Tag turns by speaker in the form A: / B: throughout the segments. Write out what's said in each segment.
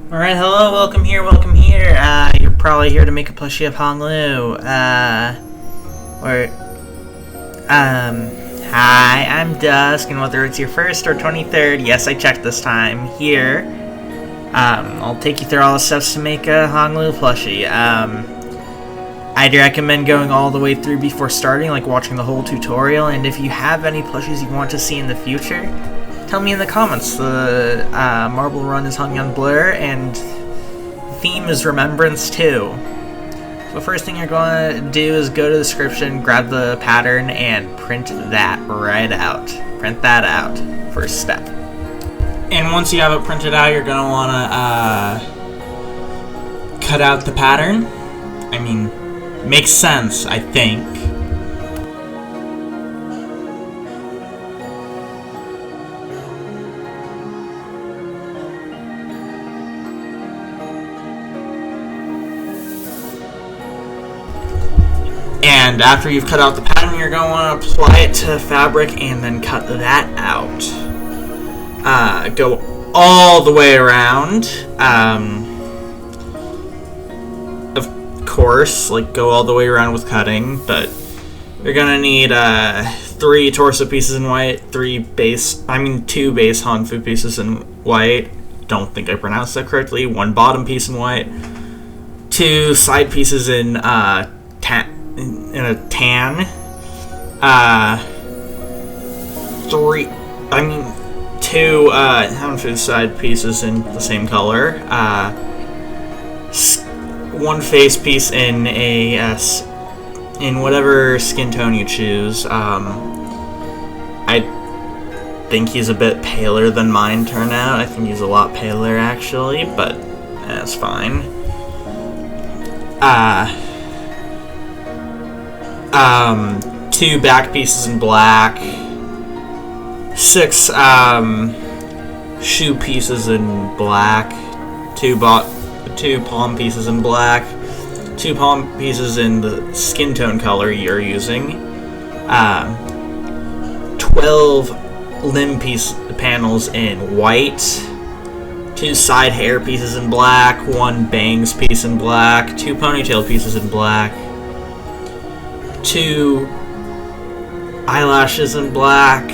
A: Alright, hello, welcome here. You're probably here to make a plushie of Honglu. Hi, I'm Dusk, and whether it's your first or 23rd, yes, I checked this time, here, I'll take you through all the steps to make a Honglu plushie. I'd recommend going all the way through before starting, like watching the whole tutorial, and if you have any plushies you want to see in the future, tell me in the comments. The marble run is hung on Blur, and theme is Remembrance too. So first thing you're going to do is go to the description, grab the pattern, and print that right out. Print that out. First step. And once you have it printed out, you're going to want to cut out the pattern. I mean, makes sense, I think. And after you've cut out the pattern, you're going to want to apply it to fabric and then cut that out. Go all the way around. Of course, like go all the way around with cutting, but you're going to need 3 torso pieces in white, 2 base hanfu pieces in white. Don't think I pronounced that correctly. 1 bottom piece in white, 2 side pieces in a tan, 2 hanfu side pieces in the same color, 1 face piece in in whatever skin tone you choose. I think he's a bit paler than mine turned out. I think he's a lot paler actually, but that's fine. 2 back pieces in black, 6 shoe pieces in black, 2 palm pieces in black, 2 palm pieces in the skin tone color you're using, 12 limb piece panels in white, 2 side hair pieces in black, 1 bangs piece in black, 2 ponytail pieces in black, 2 eyelashes in black,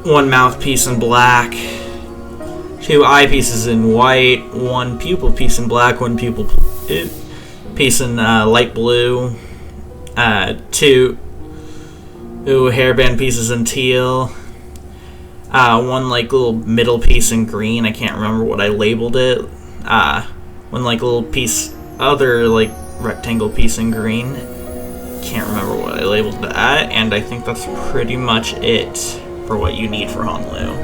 A: 1 mouthpiece in black, 2 eyepieces in white, 1 pupil piece in black, 1 pupil piece in light blue, 2 hairband pieces in teal, 1 like little middle piece in green. I can't remember what I labeled it. 1 like little piece, other like rectangle piece in green. Can't remember what I labeled that, and I think that's pretty much it for what you need for Honglu.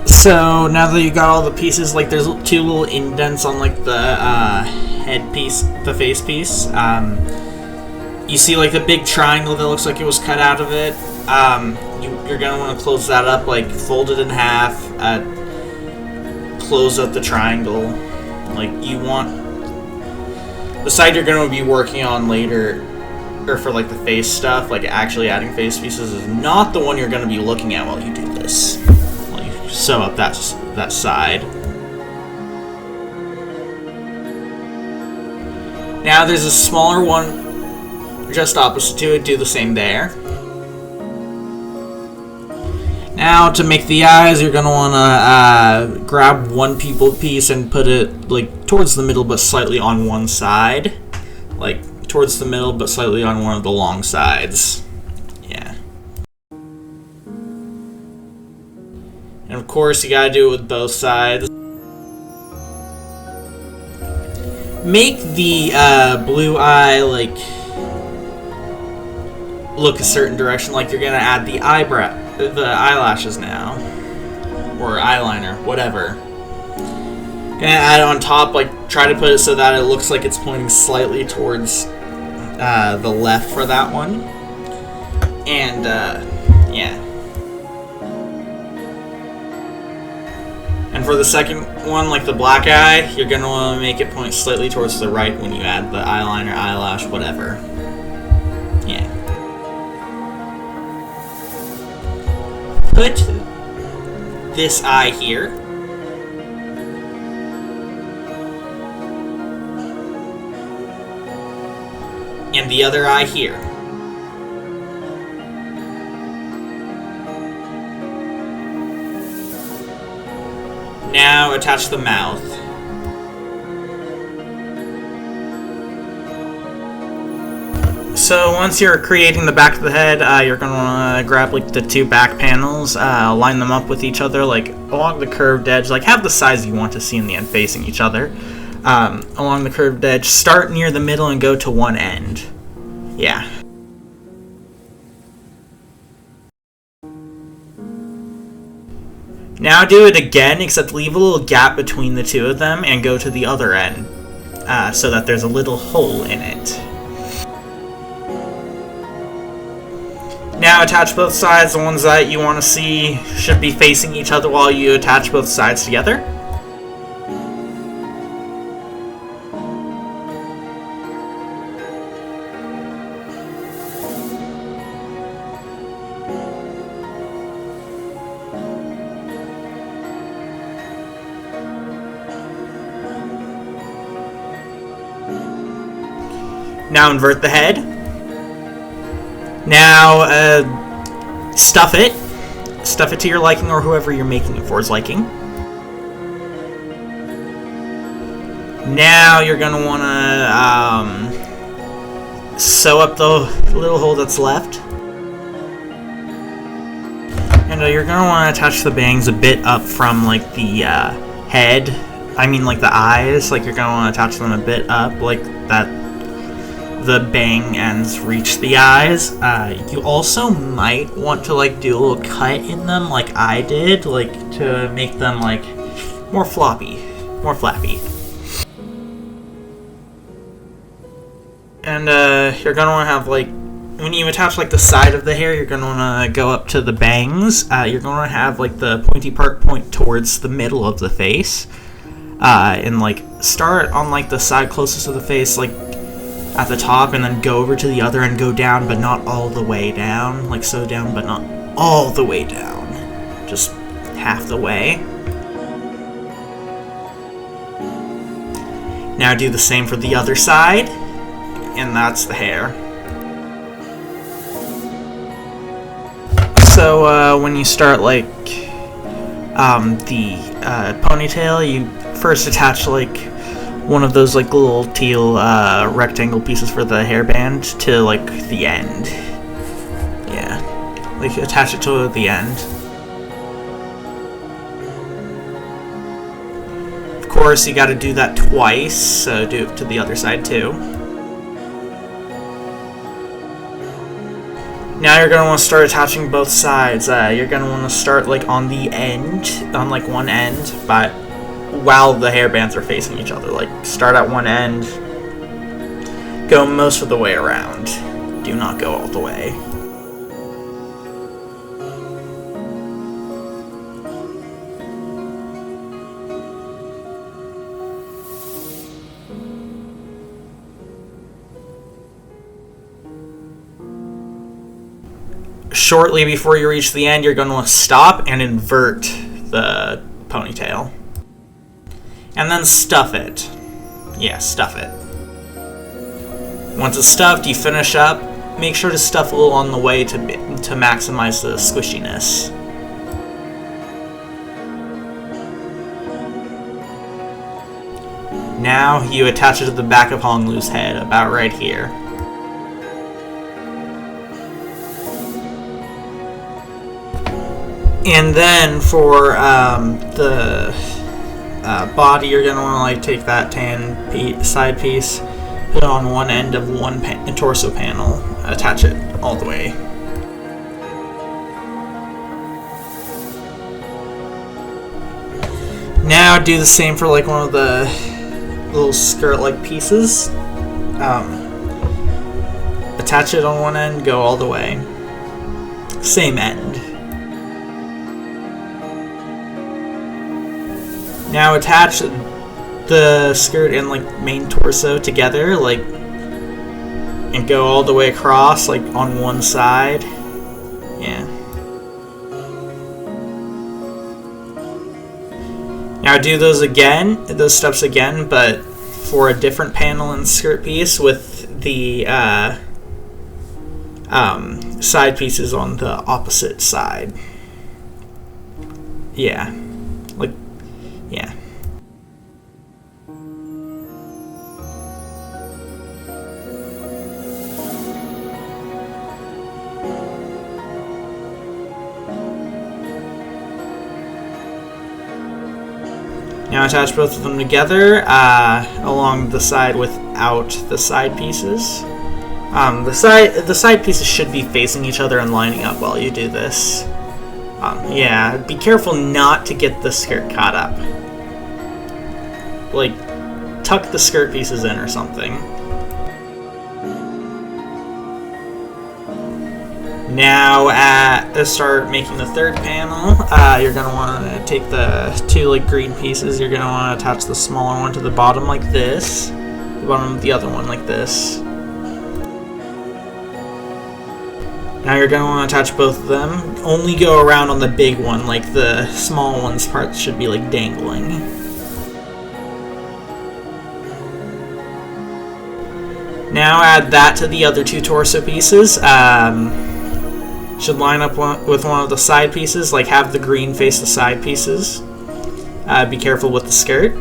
A: So now that you got all the pieces, like there's 2 little indents on like the head piece, the face piece. You see like the big triangle that looks like it was cut out of it. You're gonna want to close that up, like fold it in half, close up the triangle. Like you want the side you're gonna be working on later, or for like the face stuff, like actually adding face pieces, is not the one you're gonna be looking at while you do this. Sew up that side. Now there's a smaller one just opposite to it. Do the same there. Now to make the eyes, you're gonna wanna grab 1 pupil piece and put it like towards the middle, but slightly on one side. Like towards the middle, but slightly on one of the long sides. Yeah. And of course, you gotta do it with both sides. Make the blue eye like look a certain direction, like you're gonna add the eyelashes now, or eyeliner, whatever. Gonna add it on top, like try to put it so that it looks like it's pointing slightly towards the left for that one. And, yeah. And for the second one, like the black eye, you're going to want to make it point slightly towards the right when you add the eyeliner, eyelash, whatever. Yeah. Put this eye here. And the other eye here. Now attach the mouth. So once you're creating the back of the head, you're going to want to grab like the two back panels, line them up with each other, like along the curved edge, like have the size you want to see in the end facing each other. Along the curved edge, start near the middle and go to one end. Yeah. Now do it again, except leave a little gap between the two of them and go to the other end, so that there's a little hole in it. Now attach both sides. The ones that you want to see should be facing each other while you attach both sides together. Now invert the head. Now stuff it. Stuff it to your liking or whoever you're making it for's liking. Now you're going to want to sew up the little hole that's left. And you're going to want to attach the bangs a bit up from like the head. I mean like the eyes. Like you're going to want to attach them a bit up like that. The bang ends reach the eyes. You also might want to like do a little cut in them like I did, like to make them like more floppy, more flappy. And you're gonna want to have like, when you attach like the side of the hair, you're gonna want to go up to the bangs. You're gonna have like the pointy part point towards the middle of the face, and like start on like the side closest to the face, like at the top, and then go over to the other and go down, but not all the way down. Like so down, but not all the way down. Just half the way. Now do the same for the other side, and that's the hair. So when you start like the ponytail, you first attach like one of those like little teal rectangle pieces for the hairband to like the end. Yeah, like attach it to the end. Of course, you got to do that twice, so do it to the other side too. Now you're going to want to start attaching both sides. You're going to want to start like on the end, on like one end, but while the hairbands are facing each other. Like start at one end, go most of the way around. Do not go all the way. Shortly before you reach the end, you're going to stop and invert the ponytail. And then stuff it. Yeah, stuff it. Once it's stuffed, you finish up. Make sure to stuff a little on the way to maximize the squishiness. Now you attach it to the back of Honglu's head, about right here. And then for the body, you're going to want to like take that tan side piece, put it on one end of one torso panel, attach it all the way. Now do the same for like one of the little skirt-like pieces. Attach it on one end, go all the way. Same end. Now attach the skirt and like main torso together, like, and go all the way across, like on one side. Yeah. Now do those steps again, but for a different panel and skirt piece with the side pieces on the opposite side. Yeah. Like, yeah. Now attach both of them together along the side without the side pieces. The side pieces should be facing each other and lining up while you do this. Yeah, be careful not to get the skirt caught up. Like, tuck the skirt pieces in or something. Now, start making the third panel. You're going to want to take the two like green pieces. You're going to want to attach the smaller one to the bottom like this. The bottom of the other one like this. Now you're going to want to attach both of them. Only go around on the big one, like the small one's parts should be like dangling. Now add that to the other two torso pieces. Should line up with one of the side pieces, like have the green face the side pieces. Be careful with the skirt.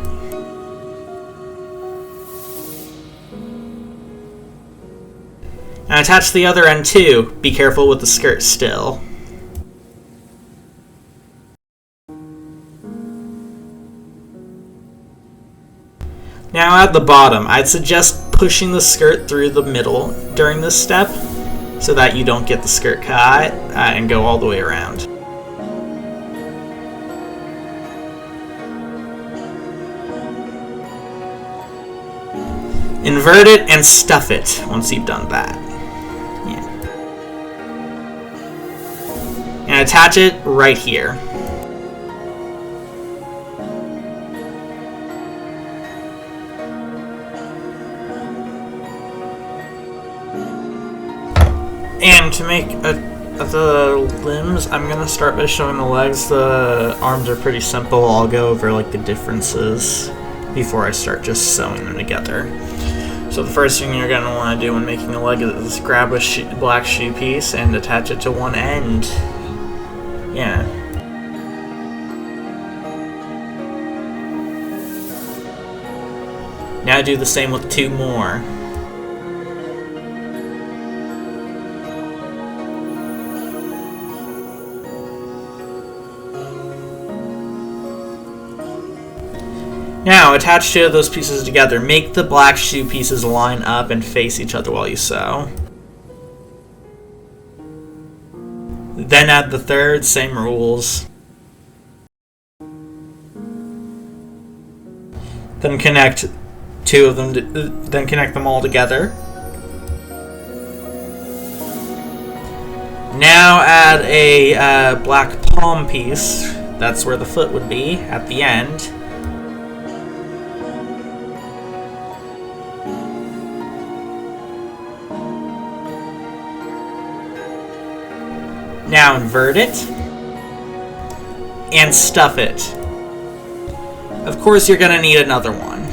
A: And attach the other end too. Be careful with the skirt still. Now at the bottom, I'd suggest pushing the skirt through the middle during this step so that you don't get the skirt caught and go all the way around. Invert it and stuff it once you've done that. Yeah. And attach it right here. And to make the limbs, I'm going to start by showing the legs. The arms are pretty simple. I'll go over like the differences before I start just sewing them together. So the first thing you're going to want to do when making a leg is grab a black shoe piece and attach it to one end. Yeah. Now do the same with two more. Now, attach two of those pieces together. Make the black shoe pieces line up and face each other while you sew. Then add the third, same rules. Then connect two of them, then connect them all together. Now add a black palm piece. That's where the foot would be at the end. Now invert it and stuff it. Of course, you're going to need another one.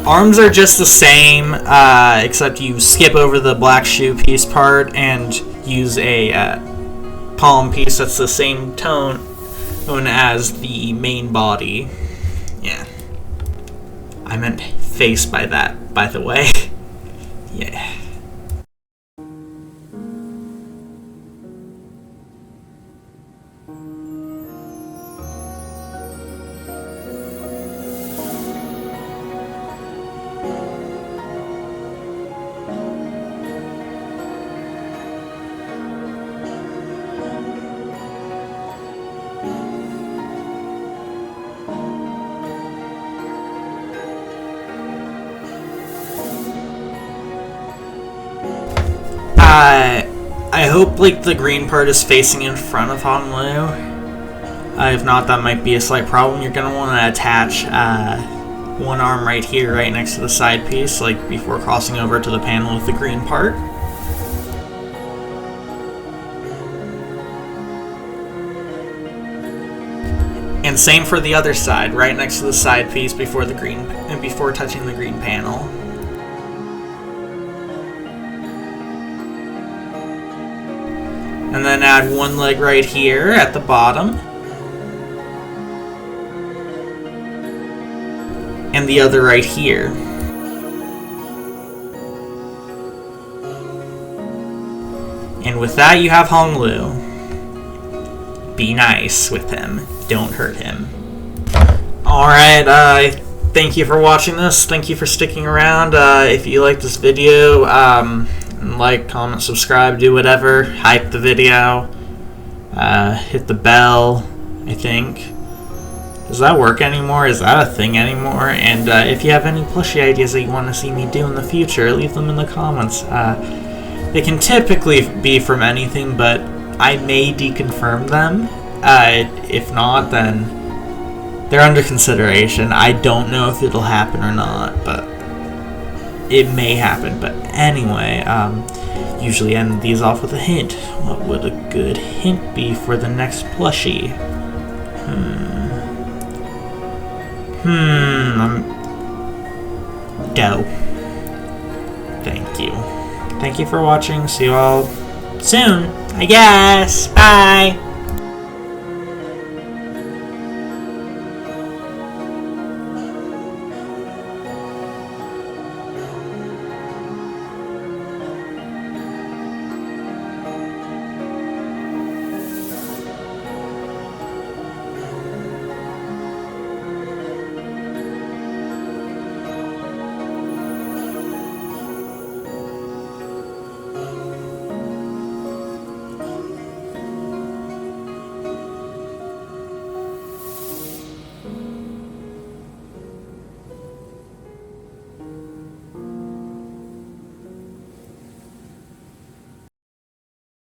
A: Arms are just the same, except you skip over the black shoe piece part and use a palm piece that's the same tone as the main body. Yeah. I meant face by that, by the way. Yeah. I hope like the green part is facing in front of Honolulu. If not, that might be a slight problem. You're gonna want to attach one arm right here, right next to the side piece, like before crossing over to the panel with the green part. And same for the other side, right next to the side piece before the green, and before touching the green panel. And then add one leg right here at the bottom. And the other right here. And with that, you have Honolulu. Be nice with him. Don't hurt him. Alright, thank you for watching this. Thank you for sticking around. If you like this video, like, comment, subscribe, do whatever. Hype the video. Hit the bell, I think. Does that work anymore? Is that a thing anymore? And if you have any plushie ideas that you want to see me do in the future, leave them in the comments. They can typically be from anything, but I may deconfirm them. If not, then they're under consideration. I don't know if it'll happen or not, but it may happen. But anyway, usually end these off with a hint. What would a good hint be for the next plushie? Dough. Thank you. Thank you for watching. See you all soon, I guess. Bye!